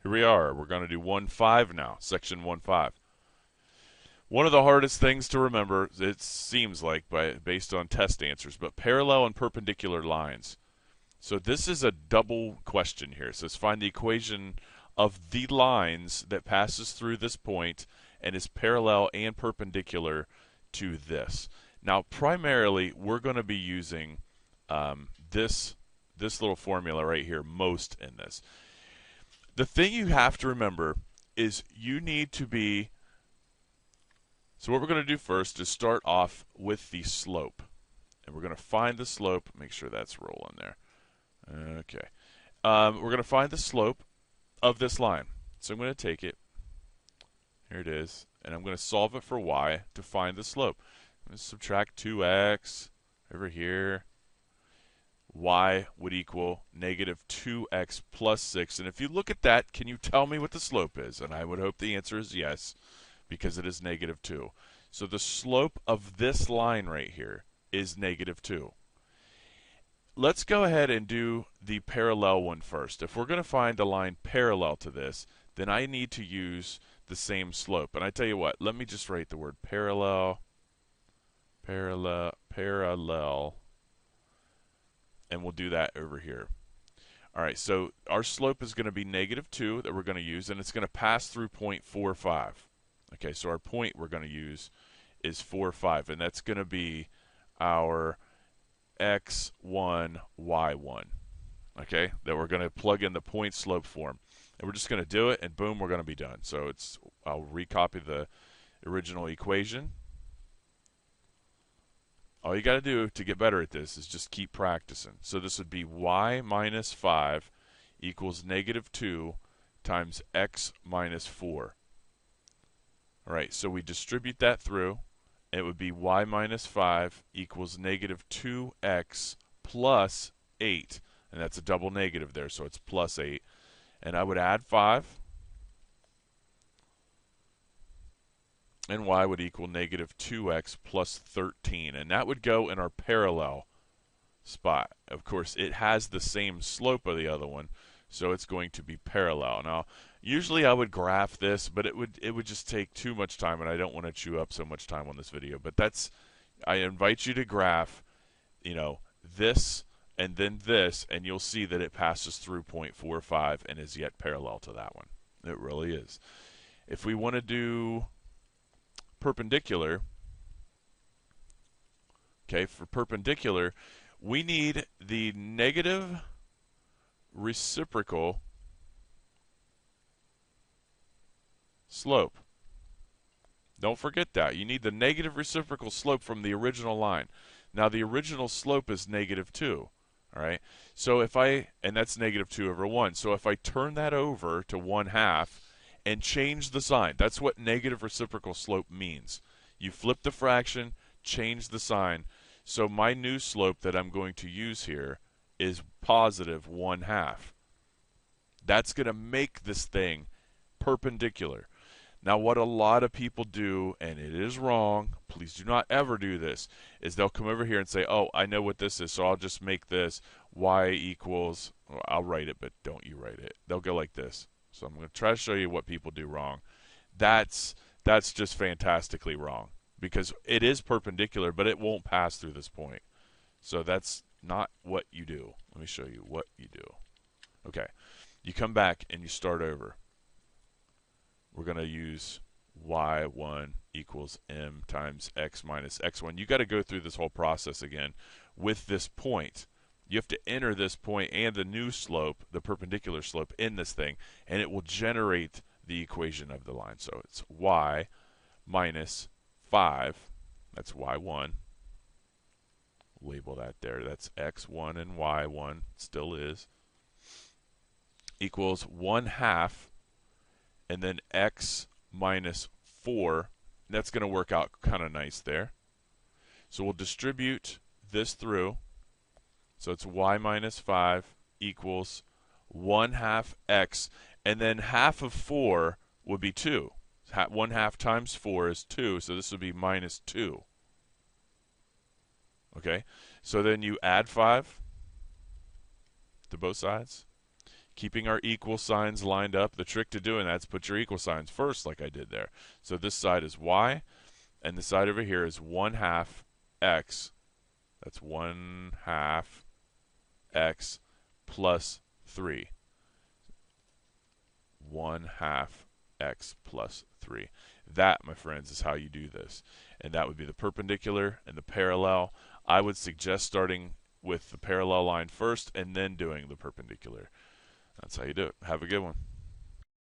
Here we are. We're going to do 1.5 now, section 1.5. One of the hardest things to remember, it seems like, based on test answers, but parallel and perpendicular lines. So this is a double question here. It says find the equation of the lines that passes through this point and is parallel and perpendicular to this. Now, primarily, we're going to be using this little formula right here most in this. The thing you have to remember is you need to be. So what we're going to do first is start off with the slope. And we're going to find the slope. Make sure that's rolling there. Okay. We're going to find the slope of this line. So I'm going to take it. Here it is. And I'm going to solve it for y to find the slope. I'm going to subtract 2x over here. Y would equal negative 2x plus 6. And if you look at that, can you tell me what the slope is? And I would hope the answer is yes, because it is negative 2. So the slope of this line right here is negative 2. Let's go ahead and do the parallel one first. If we're going to find a line parallel to this, then I need to use the same slope. And I tell you what, let me just write the word parallel, and we'll do that over here. All right, so our slope is going to be negative 2 that we're going to use, and it's going to pass through point 4,5. Okay, so our point we're going to use is 4,5, and that's going to be our x1, y1. Okay, that we're going to plug in the point slope form. And we're just going to do it, and boom, we're going to be done. So I'll recopy the original equation. All you got to do to get better at this is just keep practicing. So this would be y minus 5 equals negative 2 times x minus 4. All right, so we distribute that through. It would be y minus 5 equals negative 2x plus 8. And that's a double negative there, so it's plus 8. And I would add 5. And y would equal negative 2x plus 13. And that would go in our parallel spot. Of course, it has the same slope of the other one, so it's going to be parallel. Now, usually I would graph this, but it would just take too much time, and I don't want to chew up so much time on this video. But I invite you to graph, this and then this, and you'll see that it passes through 0.45 and is yet parallel to that one. It really is. If we want to do perpendicular, okay, for perpendicular, we need the negative reciprocal slope. Don't forget that. You need the negative reciprocal slope from the original line. Now the original slope is negative 2. All right. So and that's negative 2 over 1. So if I turn that over to 1/2 and change the sign, that's what negative reciprocal slope means. You flip the fraction, change the sign. So my new slope that I'm going to use here is positive 1/2. That's going to make this thing perpendicular. Now, what a lot of people do, and it is wrong, please do not ever do this, is they'll come over here and say, oh, I know what this is, so I'll just make this y equals, well, I'll write it, but don't you write it. They'll go like this. So I'm going to try to show you what people do wrong. That's just fantastically wrong, because it is perpendicular, but it won't pass through this point. So that's not what you do. Let me show you what you do. Okay, you come back and you start over. We're going to use y1 equals m times x minus x1. You got to go through this whole process again with this point. You have to enter this point and the new slope, the perpendicular slope, in this thing, and it will generate the equation of the line. So it's y minus 5, that's y1. Label that there. That's x1 and y1, still is, equals 1/2. And then x minus 4, that's going to work out kind of nice there. So we'll distribute this through. So it's y minus 5 equals 1/2 x. And then half of 4 would be 2. 1/2 times 4 is 2, so this would be minus 2. Okay, so then you add 5 to both sides. keeping our equal signs lined up. The trick to doing that is put your equal signs first like I did there. So this side is y, and the side over here is 1/2 x. That's 1/2 x plus 3. 1/2 x plus 3. That, my friends, is how you do this. And that would be the perpendicular and the parallel. I would suggest starting with the parallel line first and then doing the perpendicular. That's how you do it. Have a good one.